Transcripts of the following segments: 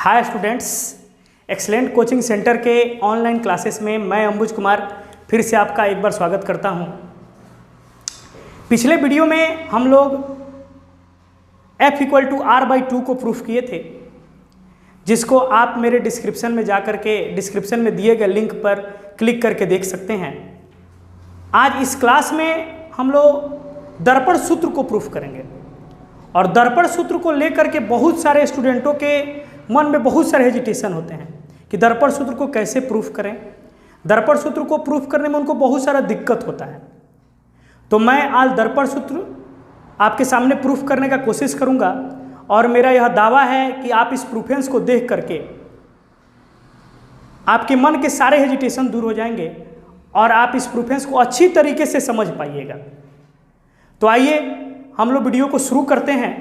Hi students, excellent coaching centre के online classes में मैं अंबुज कुमार फिर से आपका एक बार स्वागत करता हूं। पिछले वीडियो में हम लोग F=R/2 को प्रूफ किए थे, जिसको आप मेरे डिस्क्रिप्शन में जाकर के डिस्क्रिप्शन में दिए गए लिंक पर क्लिक करके देख सकते हैं। आज इस क्लास में हम लोग दर्पण सूत्र को प्रूफ करेंगे और दर्पण सूत्र को लेकर के बहुत सारे स्टूडेंटों के मन में बहुत सारे हेजिटेशन होते हैं कि दर्पण सूत्र को कैसे प्रूफ करें। दर्पण सूत्र को प्रूफ करने में उनको बहुत सारा दिक्कत होता है। तो मैं आज दर्पण सूत्र आपके सामने प्रूफ करने का कोशिश करूंगा और मेरा यह दावा है कि आप इस प्रूफेंस को देख करके आपके मन के सारे हेजिटेशन दूर हो जाएंगे और आप इस प्रूफेंस को अच्छी तरीके से समझ पाइएगा। तो आइए हम लोग वीडियो को शुरू करते हैं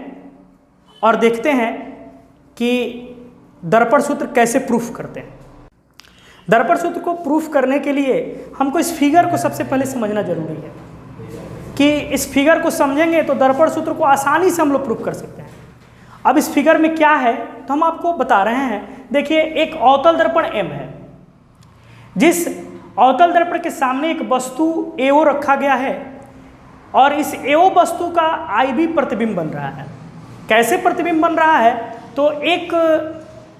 और देखते हैं कि दर्पण सूत्र कैसे प्रूफ करते हैं। दर्पण सूत्र को प्रूफ करने के लिए हमको इस फिगर को सबसे पहले समझना जरूरी है कि इस फिगर को समझेंगे तो दर्पण सूत्र को आसानी से हम लोग प्रूफ कर सकते हैं। अब इस फिगर में क्या है तो हम आपको बता रहे हैं। देखिए, एक अवतल दर्पण M है, जिस अवतल दर्पण के सामने एक वस्तु AO रखा गया है और इस AO वस्तु का IB प्रतिबिंब बन रहा है। कैसे प्रतिबिंब बन रहा है तो एक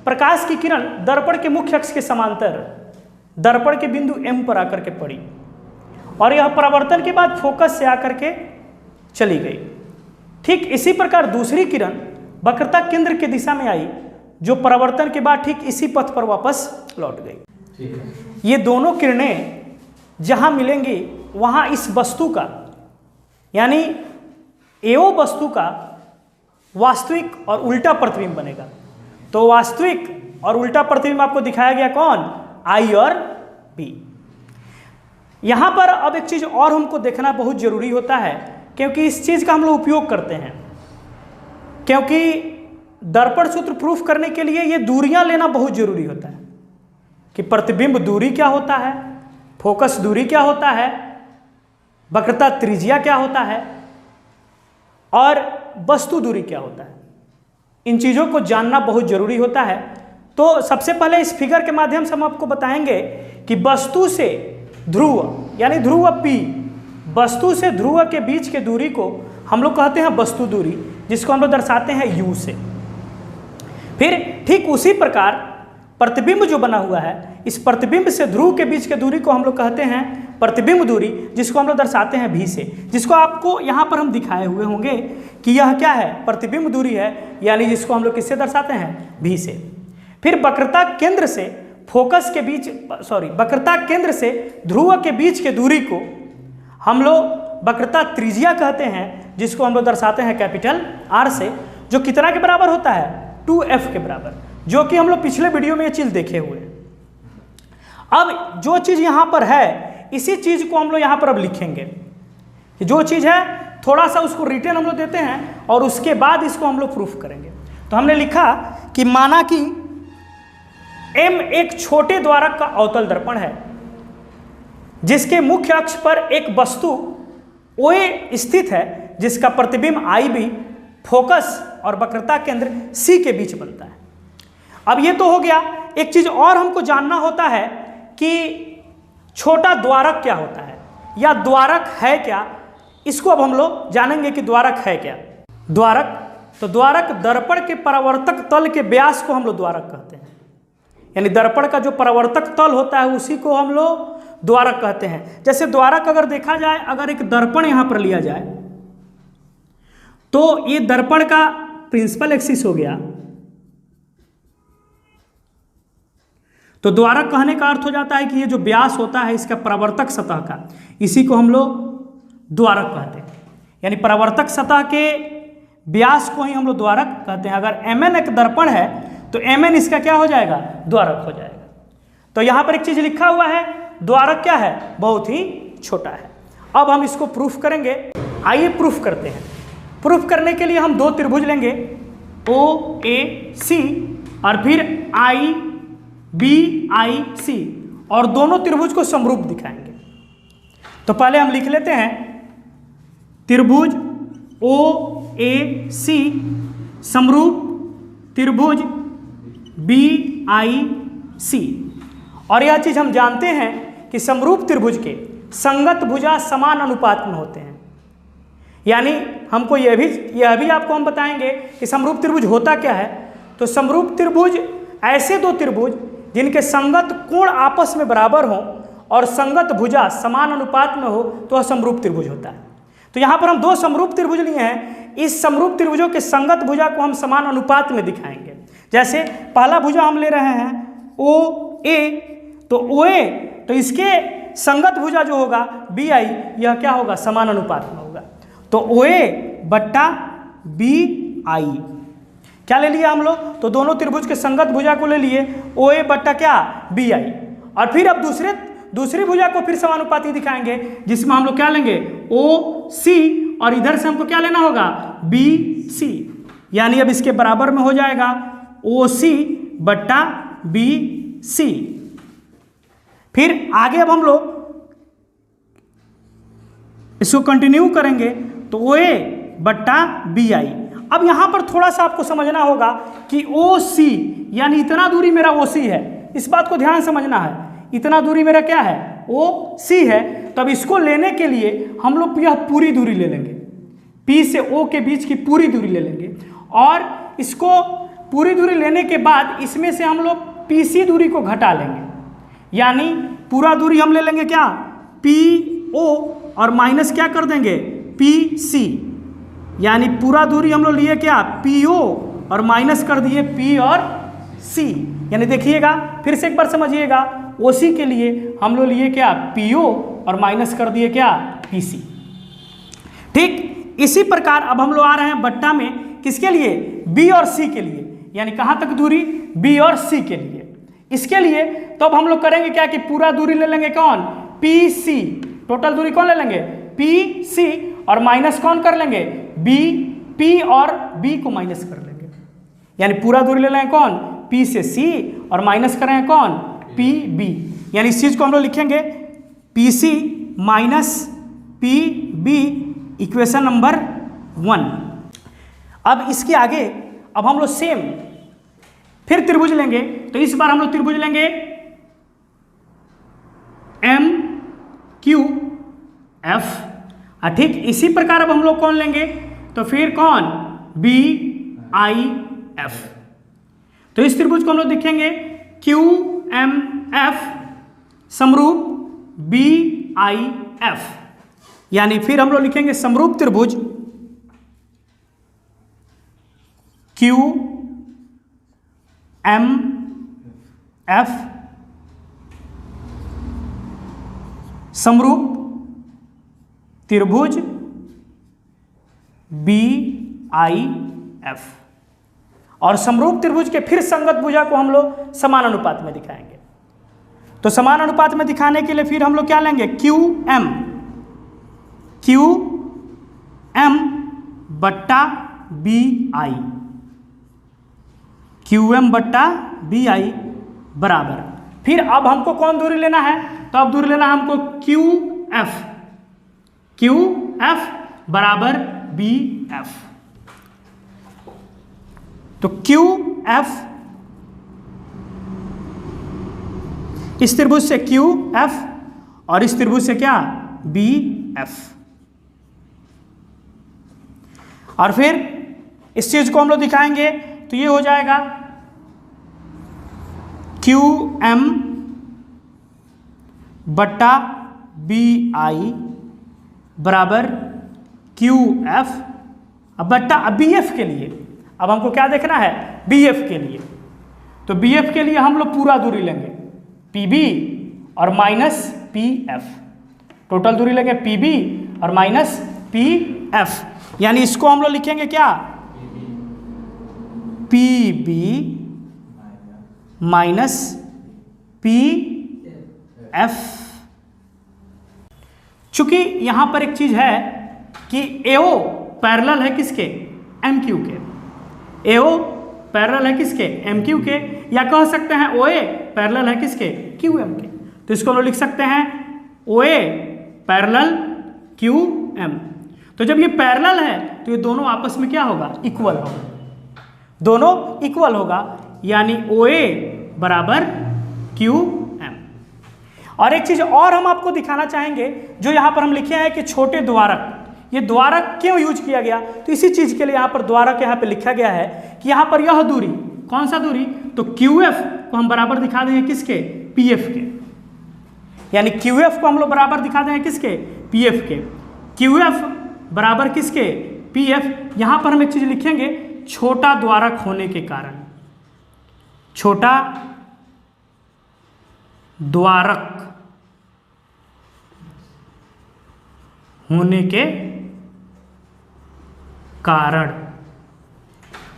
प्रकाश की किरण दर्पण के मुख्य अक्ष के समांतर दर्पण के बिंदु M पर आकर के पड़ी और यह परावर्तन के बाद फोकस से आकर के चली गई। ठीक इसी प्रकार दूसरी किरण वक्रता केंद्र की दिशा में आई, जो परावर्तन के बाद ठीक इसी पथ पर वापस लौट गई। ये दोनों किरणें जहां मिलेंगी वहां इस वस्तु का यानी AO वस्तु का वास्तविक और उल्टा प्रतिबिंब बनेगा। तो वास्तविक और उल्टा प्रतिबिंब आपको दिखाया गया कौन? I और B। यहां पर अब एक चीज और हमको देखना बहुत जरूरी होता है, क्योंकि इस चीज का हम लोग उपयोग करते हैं। क्योंकि दर्पण सूत्र प्रूफ करने के लिए ये दूरियां लेना बहुत जरूरी होता है कि प्रतिबिंब दूरी क्या होता है, फोकस दूरी क्या होता है, वक्रता त्रिज्या क्या होता है और वस्तु दूरी क्या होता है। इन चीज़ों को जानना बहुत जरूरी होता है। तो सबसे पहले इस फिगर के माध्यम से हम आपको बताएंगे कि वस्तु से ध्रुव यानी ध्रुव P, वस्तु से ध्रुव के बीच के दूरी को हम लोग कहते हैं वस्तु दूरी, जिसको हम लोग दर्शाते हैं U से। फिर ठीक उसी प्रकार प्रतिबिंब जो बना हुआ है, इस प्रतिबिंब से ध्रुव के बीच के दूरी को हम लोग कहते हैं प्रतिबिंब दूरी, जिसको हम लोग दर्शाते हैं V से, जिसको आपको यहाँ पर हम दिखाए हुए होंगे कि यह क्या है, प्रतिबिंब दूरी है, यानी जिसको हम लोग किससे दर्शाते हैं? V से। फिर वक्रता केंद्र से फोकस के बीच वक्रता केंद्र से ध्रुव के बीच के दूरी को हम लोग वक्रता त्रिज्या कहते हैं, जिसको हम लोग दर्शाते हैं कैपिटल R से, जो कितना के बराबर होता है? 2F के बराबर, जो कि हम लोग पिछले वीडियो में ये चीज़ देखे हुए हैं। अब जो चीज़ यहाँ पर है, इसी चीज़ को हम लोग यहाँ पर अब लिखेंगे। जो चीज़ है थोड़ा सा उसको रिटर्न हम लोग देते हैं और उसके बाद इसको हम लोग प्रूफ करेंगे। तो हमने लिखा कि माना कि M एक छोटे द्वारक का अवतल दर्पण है, जिसके मुख्य अक्ष पर एक वस्तु OA स्थित है, जिसका प्रतिबिंब IB फोकस और वक्रता केंद्र C के बीच बनता है। अब ये तो हो गया। एक चीज और हमको जानना होता है कि छोटा द्वारक क्या होता है या द्वारक है क्या। इसको अब हम लोग जानेंगे कि द्वारक है क्या। द्वारक दर्पण के परावर्तक तल के व्यास को हम लोग द्वारक कहते हैं, यानी दर्पण का जो परावर्तक तल होता है उसी को हम लोग द्वारक कहते हैं। जैसे द्वारक अगर देखा जाए, अगर एक दर्पण यहां पर लिया जाए तो ये दर्पण का प्रिंसिपल एक्सिस हो गया। तो द्वारक कहने का अर्थ हो जाता है कि ये जो व्यास होता है इसका परावर्तक सतह का, इसी को हम लोग द्वारक कहते हैं। यानी परावर्तक सतह के व्यास को ही हम लोग द्वारक कहते हैं। अगर Mn एक दर्पण है तो Mn इसका क्या हो जाएगा? द्वारक हो जाएगा। तो यहाँ पर एक चीज लिखा हुआ है, द्वारक क्या है? बहुत ही छोटा है। अब हम इसको प्रूफ करेंगे। आइए प्रूफ करते हैं। प्रूफ करने के लिए हम दो त्रिभुज लेंगे, OAC और फिर IBIC, और दोनों त्रिभुज को समरूप दिखाएंगे। तो पहले हम लिख लेते हैं त्रिभुज OAC समरूप त्रिभुज BIC। और यह चीज़ हम जानते हैं कि समरूप त्रिभुज के संगत भुजा समान अनुपात में होते हैं। यानी हमको यह भी आपको हम बताएंगे कि समरूप त्रिभुज होता क्या है। तो समरूप त्रिभुज ऐसे दो त्रिभुज जिनके संगत कोण आपस में बराबर हों और संगत भुजा समान अनुपात में हो तो वह समरूप त्रिभुज होता है। तो यहाँ पर हम दो समरूप त्रिभुज लिए हैं। इस समरूप त्रिभुजों के संगत भुजा को हम समान अनुपात में दिखाएंगे। जैसे पहला भुजा हम ले रहे हैं OA, तो OA तो इसके संगत भुजा जो होगा BI, यह क्या होगा, समान अनुपात में होगा। तो OA बट्टा BI क्या ले लिया हम लोग, तो दोनों त्रिभुज के संगत भुजा को ले लिए OA बट्टा क्या BI। और फिर अब दूसरी भुजा को फिर समानुपाती दिखाएंगे जिसमें हम लोग क्या लेंगे OC और इधर से हमको क्या लेना होगा BC। यानी अब इसके बराबर में हो जाएगा OC बट्टा BC। फिर आगे अब हम लोग इसको कंटिन्यू करेंगे तो OA बट्टा BI। अब यहां पर थोड़ा सा आपको समझना होगा कि OC यानी इतना दूरी मेरा OC है, इस बात को ध्यान समझना है। इतना दूरी मेरा क्या है OC है। तब इसको लेने के लिए हम लोग यह पूरी दूरी ले लेंगे, P से O के बीच की पूरी दूरी ले लेंगे। और इसको पूरी दूरी लेने के बाद इसमें से हम लोग PC दूरी को घटा लेंगे। यानी पूरा दूरी हम ले लेंगे क्या PO और माइनस क्या कर देंगे PC। यानी पूरा दूरी हम लोग लिए क्या PO और माइनस कर दिए P और C। यानी देखिएगा फिर से एक बार समझिएगा, OC के लिए हम लोग लिए क्या PO और माइनस कर दिए क्या PC। ठीक इसी प्रकार अब हम लोग आ रहे हैं बट्टा में किसके लिए B और C के लिए। यानी कहाँ तक दूरी B और C के लिए। इसके लिए तो अब हम लोग करेंगे क्या कि पूरा दूरी ले लेंगे कौन PC, टोटल दूरी कौन ले लेंगे PC और माइनस कौन कर लेंगे P और B को माइनस कर लेंगे। यानी पूरा दूरी ले लेंगे कौन P से C और माइनस करेंगे कौन PB। यानी इस चीज को हम लोग लिखेंगे PC minus PB equation number 1। अब इसके आगे अब हम लोग सेम फिर त्रिभुज लेंगे। तो इस बार हम लोग त्रिभुज लेंगे MQF। ठीक इसी प्रकार अब हम लोग कौन लेंगे तो फिर कौन BIF। तो इस त्रिभुज को हम लोग देखेंगे QMF समरूप BIF। यानी फिर हम लोग लिखेंगे समरूप त्रिभुज QMF समरूप त्रिभुज BIF। और समरूप त्रिभुज के फिर संगत भुजा को हम लोग समान अनुपात में दिखाएंगे। तो समान अनुपात में दिखाने के लिए फिर हम लोग क्या लेंगे QM बट्टा BI, QM बट्टा BI बराबर। फिर अब हमको कौन दूरी लेना है तो अब दूरी लेना है हमको QF बराबर BF। तो QF इस त्रिभुज से QF और इस त्रिभुज से क्या BF। और फिर इस चीज को हम लोग दिखाएंगे तो ये हो जाएगा QM बट्टा BI बराबर QF अब बट्टा BF के लिए। अब हमको क्या देखना है BF के लिए। तो BF के लिए हम लोग पूरा दूरी लेंगे PB और माइनस PF। टोटल दूरी लेंगे PB और माइनस PF। यानी इसको हम लोग लिखेंगे क्या PB माइनस PF। चूंकि यहां पर एक चीज है कि AO पैरेलल है किसके MQ के, AO पैरेलल है किसके MQ के, या कह सकते हैं OA पैरेलल है किसके QM के। तो इसको हम लोग लिख सकते हैं OA पैरेलल QM। तो जब ये पैरेलल है तो ये दोनों आपस में क्या होगा इक्वल होगा, दोनों इक्वल होगा। यानी OA बराबर QM। और एक चीज़ और हम आपको दिखाना चाहेंगे, जो यहाँ पर हम लिखे हैं कि छोटे द्वारक, ये द्वारक क्यों यूज किया गया, तो इसी चीज़ के लिए यहाँ पर द्वारक यहाँ पे लिखा गया है कि यहाँ पर यह दूरी, कौन सा दूरी, तो QF को हम बराबर दिखा देंगे किसके, PF के, यानी QF को हम लोग बराबर दिखा देंगे किसके, PF के। QF बराबर किसके, PF। यहाँ पर हम एक चीज़ लिखेंगे, छोटा द्वारक होने के कारण, छोटा द्वारक होने के कारण,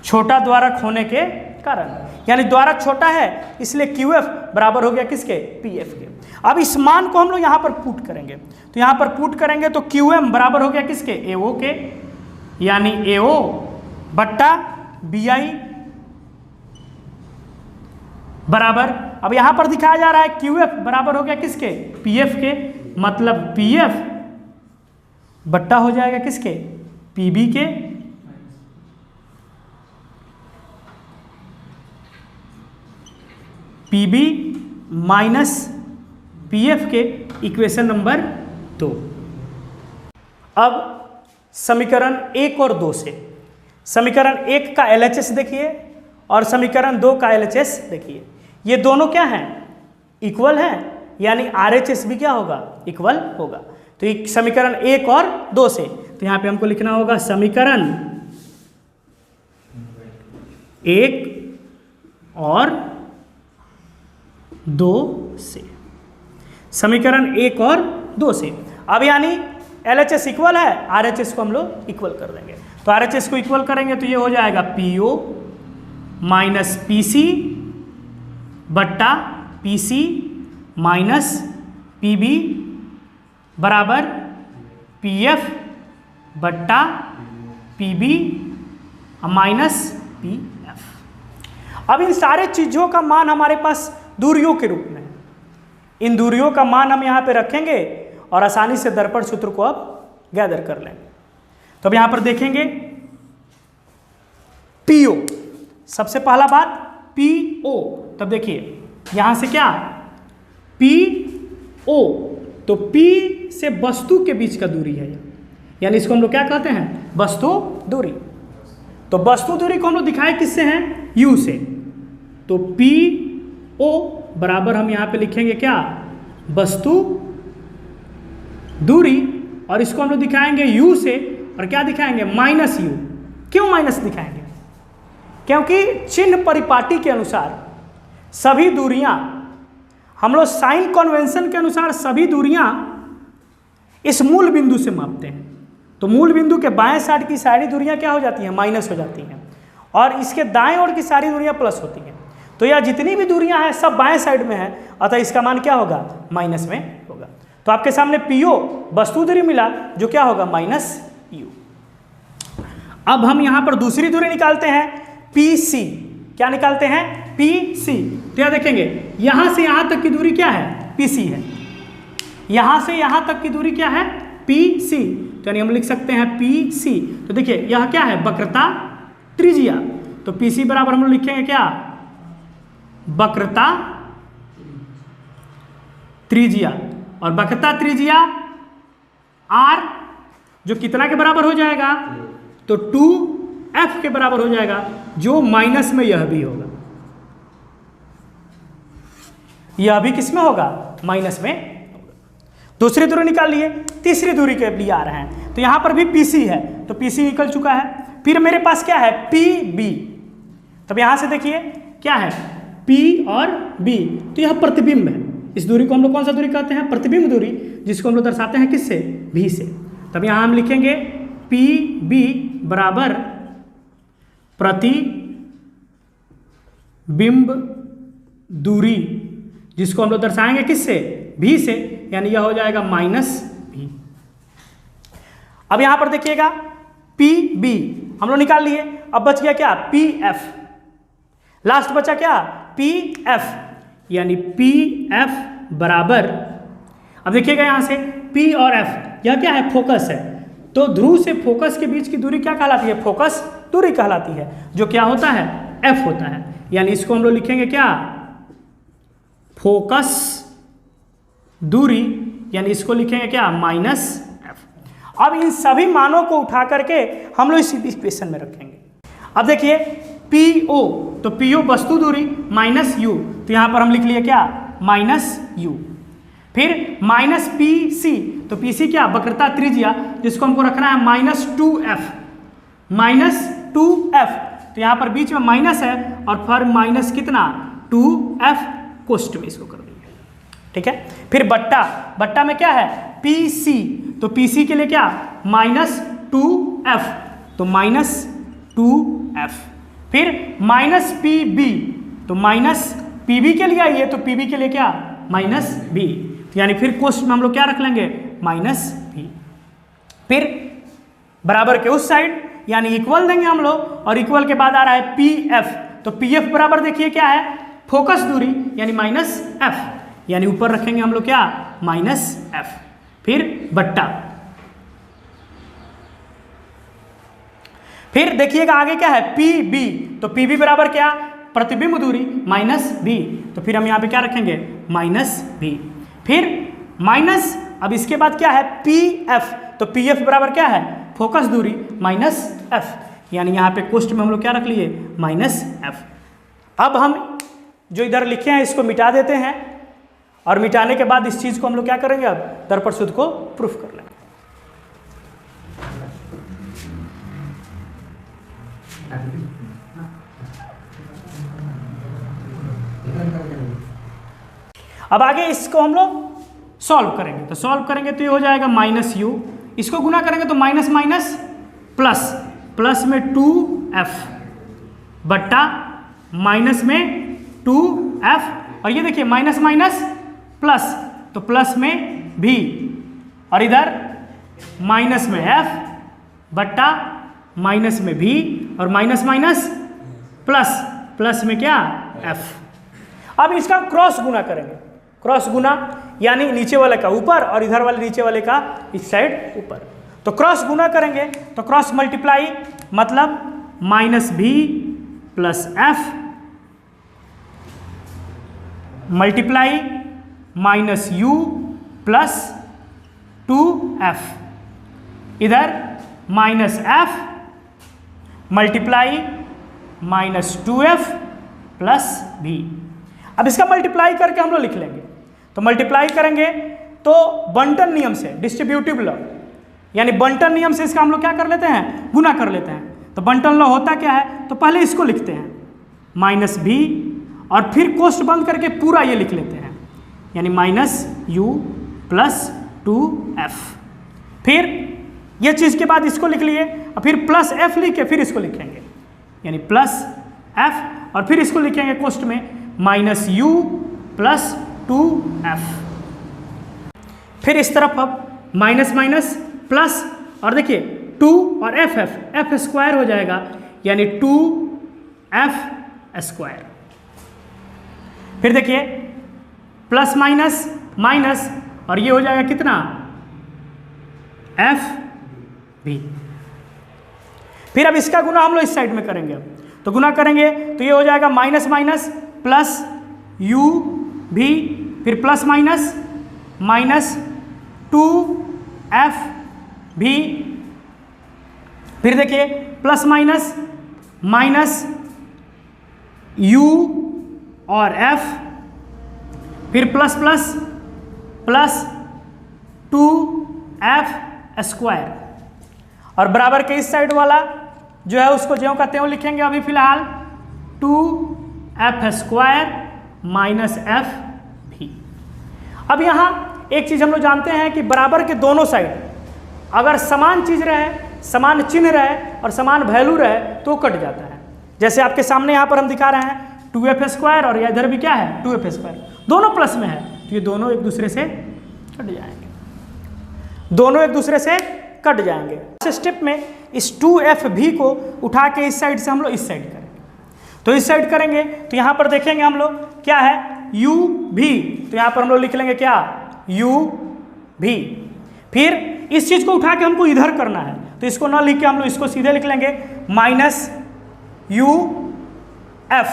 छोटा द्वारक होने के कारण, यानी द्वारक छोटा है इसलिए QF बराबर हो गया किसके, PF के। अब इस मान को हम लोग यहाँ पर पुट करेंगे, तो यहाँ पर पुट करेंगे तो QM बराबर हो गया किसके, AO के, यानी AO बट्टा BI बराबर, अब यहाँ पर दिखाया जा रहा है QF बराबर हो गया किसके, PF के, मतलब PF बट्टा हो जाएगा किसके, PB के, PB माइनस PF के, इक्वेशन नंबर 2। अब समीकरण 1 और 2 से, समीकरण 1 का LHS देखिए और समीकरण 2 का LHS देखिए, ये दोनों क्या हैं, इक्वल हैं, यानी RHS भी क्या होगा, इक्वल होगा। तो एक समीकरण 1 और 2 से, तो यहाँ पे हमको लिखना होगा समीकरण 1 और 2 से, समीकरण 1 और 2 से। अब यानी LHS इक्वल है, RHS को हम लोग इक्वल कर देंगे, तो RHS को इक्वल करेंगे तो ये हो जाएगा PO माइनस PC बट्टा PC माइनस PB बराबर PF बट्टा PB माइनस PF। अब इन सारे चीज़ों का मान हमारे पास दूरियों के रूप में, इन दूरियों का मान हम यहाँ पे रखेंगे और आसानी से दर्पण सूत्र को अब गैदर कर लेंगे। तो अब यहाँ पर देखेंगे PO, सबसे पहला बात PO, तब देखिए यहाँ से क्या PO, तो P से वस्तु के बीच का दूरी है, यानी इसको हम लोग क्या कहते हैं, वस्तु दूरी। तो वस्तु दूरी को हम लोग दिखाए किससे हैं, U से, तो PO बराबर हम यहाँ पे लिखेंगे क्या, वस्तु दूरी, और इसको हम लोग दिखाएंगे U से, और क्या दिखाएंगे, माइनस U। क्यों माइनस दिखाएंगे, क्योंकि चिन्ह परिपाटी के अनुसार सभी दूरियां, हम लोग साइन कन्वेंशन के अनुसार सभी दूरियां इस मूल बिंदु से मापते हैं। तो मूल बिंदु के बाएं साइड की सारी दूरियां क्या हो जाती हैं, माइनस हो जाती हैं, और इसके दाएं ओर की सारी दूरियां प्लस होती हैं। तो यह जितनी भी दूरियां हैं सब बाएं साइड में है, अतः इसका मान क्या होगा, माइनस में होगा। तो आपके सामने PO वस्तु दूरी मिला, जो क्या होगा, माइनस U। अब हम यहां पर दूसरी दूरी निकालते हैं PC, क्या निकालते हैं, PC। तो यह देखेंगे यहां से यहां तक की दूरी क्या है, PC है, यहां से यहां तक की दूरी क्या है, PC, तो यानी हम लिख सकते हैं PC। तो देखिए यह क्या है, वक्रता त्रिज्या, तो PC बराबर हम लोग लिखेंगे क्या, वक्रता त्रिज्या, और वक्रता त्रिज्या R जो कितना के बराबर हो जाएगा, तो 2F के बराबर हो जाएगा, जो माइनस में यह भी होगा, यह भी किस में होगा, माइनस में होगा। दूसरी दूरी निकाल लिए, तीसरी दूरी के लिए आ रहे हैं, तो यहां पर भी PC है, तो PC निकल चुका है। फिर मेरे पास क्या है, PB, तब यहां से देखिए क्या है, P और B, तो यह प्रतिबिंब है। इस दूरी को हम लोग कौन सा दूरी कहते हैं, प्रतिबिंब दूरी, जिसको हम लोग दर्शाते हैं किससे, V से। तब यहां हम लिखेंगे PB बराबर प्रतिबिंब दूरी, जिसको हम लोग दर्शाएंगे किससे, V से, यानी यह हो जाएगा माइनस V। अब यहां पर देखिएगा PB हम लोग निकाल लिए, अब बच गया क्या, PF, लास्ट बचा क्या, PF, यानी PF बराबर, अब देखिएगा यहां से P और F, यह क्या है, फोकस है, तो ध्रुव से फोकस के बीच की दूरी क्या कहलाती है, फोकस दूरी कहलाती है, जो क्या होता है, F होता है, यानी इसको हम लोग लिखेंगे क्या, फोकस दूरी, यानी इसको लिखेंगे क्या, -f। अब इन सभी मानों को उठा करके हम लोग इस इक्वेशन में रखेंगे। अब देखिए PO, तो PO वस्तु दूरी माइनस U, तो यहाँ पर हम लिख लिए क्या, -u। फिर -PC, तो PC क्या, वक्रता त्रिज्या, जिसको हमको रखना है -2f, -2f, तो यहाँ पर बीच में माइनस है और फिर माइनस कितना, 2f, कोष्ठ में इसको कर देंगे, ठीक है। फिर बट्टा में क्या है, PC, तो PC के लिए क्या, -2f, तो -2f। फिर -PB, तो -PB के लिए आइए, तो PB के लिए क्या, -B, यानी फिर कोष्ठ में हम लोग क्या रख लेंगे, -B। फिर बराबर के उस साइड यानी इक्वल देंगे हम लोग, और इक्वल के बाद आ रहा है PF, तो PF बराबर देखिए क्या है, फोकस दूरी यानी -f, यानी ऊपर रखेंगे हम लोग क्या, -f। फिर बट्टा, फिर देखिएगा आगे क्या है, PB, तो PB बराबर क्या, प्रतिबिंब दूरी -b, तो फिर हम यहाँ पे क्या रखेंगे, -b। फिर माइनस, अब इसके बाद क्या है, PF, तो PF बराबर क्या है, फोकस दूरी -f, यानी यहाँ पे कोष्ठ में हम लोग क्या रख लिए, -f। अब हम जो इधर लिखे हैं इसको मिटा देते हैं, और मिटाने के बाद इस चीज़ को हम लोग क्या करेंगे, अब दर्पण सूत्र को प्रूफ कर लेंगे। अब आगे इसको हम लोग सॉल्व करेंगे, तो सॉल्व करेंगे तो ये हो जाएगा -u, इसको गुना करेंगे तो माइनस माइनस प्लस, प्लस में 2f बट्टा माइनस में 2f, और ये देखिए माइनस माइनस प्लस, तो प्लस में v, और इधर माइनस में f बट्टा माइनस में v, और माइनस माइनस प्लस, प्लस में क्या, f। अब इसका क्रॉस गुना करेंगे, क्रॉस गुना यानी नीचे वाले का ऊपर और इधर वाले नीचे वाले का इस साइड ऊपर, तो क्रॉस गुना करेंगे तो क्रॉस मल्टीप्लाई, मतलब -v plus f multiply -u plus 2f, इधर -f multiply -2f plus v। अब इसका मल्टीप्लाई करके हम लोग लिख लेंगे, तो मल्टीप्लाई करेंगे तो बंटन नियम से, डिस्ट्रीब्यूटिव लॉ, यानी बंटन नियम से इसका हम लोग क्या कर लेते हैं, गुना कर लेते हैं। तो बंटन लॉ होता क्या है, तो पहले इसको लिखते हैं -v, और फिर कोष्ठ बंद करके पूरा ये लिख लेते हैं, यानी -u प्लस 2f। फिर ये चीज़ के बाद इसको लिख लिए, और फिर प्लस f लिख के फिर इसको लिखेंगे, यानी प्लस f, और फिर इसको लिखेंगे कोष्ठ में -u प्लस 2f। फिर इस तरफ अब माइनस माइनस प्लस, और देखिए 2 और f स्क्वायर हो जाएगा, यानी 2f स्क्वायर। फिर देखिए प्लस माइनस माइनस, और ये हो जाएगा कितना, f भी। फिर अब इसका गुना हम लोग इस साइड में करेंगे, तो गुना करेंगे तो ये हो जाएगा माइनस माइनस प्लस u भी, फिर प्लस माइनस माइनस 2f भी, फिर देखिए प्लस माइनस माइनस u और f, फिर plus plus plus 2f square, और बराबर के इस साइड वाला जो है उसको ज्यों का त्यों लिखेंगे अभी फिलहाल 2f स्क्वायर माइनस f भी। अब यहाँ एक चीज़ हम लोग जानते हैं कि बराबर के दोनों साइड अगर समान चीज़ रहे, समान चिन्ह रहे और समान वैल्यू रहे तो कट जाता है। जैसे आपके सामने यहाँ पर हम दिखा रहे हैं 2f स्क्वायर, और इधर भी क्या है 2f स्क्वायर, दोनों प्लस में है, तो ये दोनों एक दूसरे से कट जाएंगे, दोनों एक दूसरे से कट जाएंगे। इस स्टेप में इस 2f भी को उठा के इस साइड से हम लोग इस साइड करेंगे, तो इस साइड करेंगे तो यहाँ पर देखेंगे हम लोग क्या है u भी, तो यहाँ पर हम लोग लिख लेंगे क्या u भी। फिर इस चीज़ को उठा के हमको इधर करना है, तो इसको ना लिख के हम लोग इसको सीधे लिख लेंगे -u f,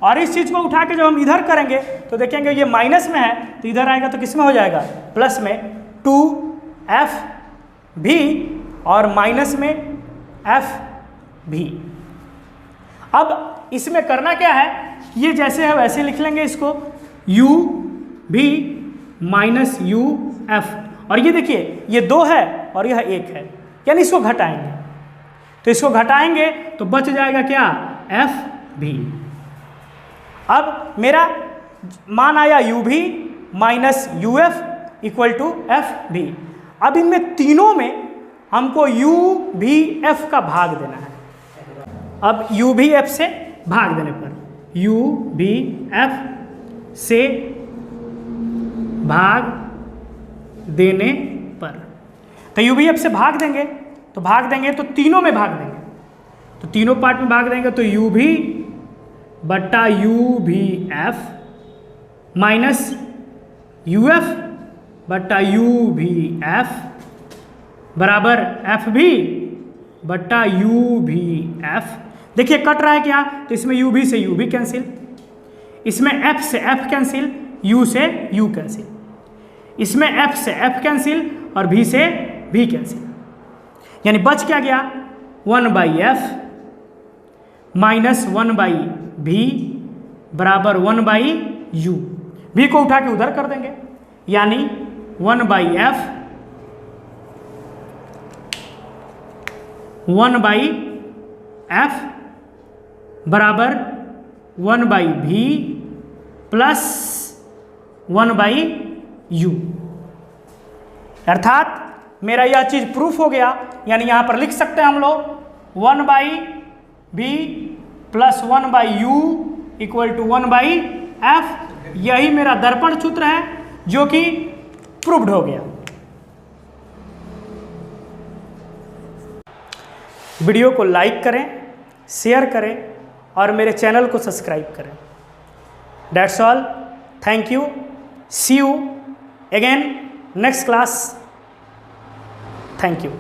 और इस चीज़ को उठा के जब हम इधर करेंगे तो देखेंगे ये माइनस में है, तो इधर आएगा तो किस में हो जाएगा, प्लस में 2f भी और माइनस में f भी। अब इसमें करना क्या है, ये जैसे है वैसे लिख लेंगे इसको, u भी माइनस यू एफ, और ये देखिए ये 2 है और यह 1 है, यानी इसको घटाएंगे, तो इसको घटाएंगे तो बच जाएगा क्या, एफ भी। अब मेरा मान आया u भी minus u f equal to f भी। अब इनमें तीनों में हमको u भी f का भाग देना है। अब u भी f से भाग देने पर, u भी f से भाग देने पर, तो u भी f से भाग देंगे तो तीनों में भाग देंगे, तो तीनों पार्ट में भाग देंगे तो u भी बट्टा u भी f माइनस यू एफ बट्टा u भी f बराबर f भी बट्टा u भी f। देखिए कट रहा है क्या, तो इसमें u भी से u भी कैंसिल, इसमें f से f कैंसिल, u से u कैंसिल, इसमें f से f कैंसिल और v से v कैंसिल, यानी बच क्या गया, 1/f माइनस 1/v बराबर 1/u। v को उठा के उधर कर देंगे, यानी 1/f 1/f बराबर 1/v प्लस 1/u। अर्थात मेरा यह चीज़ प्रूफ हो गया, यानी यहाँ पर लिख सकते हैं हम लोग 1/v plus 1/u equal to 1/f। यही मेरा दर्पण सूत्र है जो कि प्रूव्ड हो गया। वीडियो को लाइक करें, शेयर करें और मेरे चैनल को सब्सक्राइब करें। That's all, thank you, see you again next class, thank you.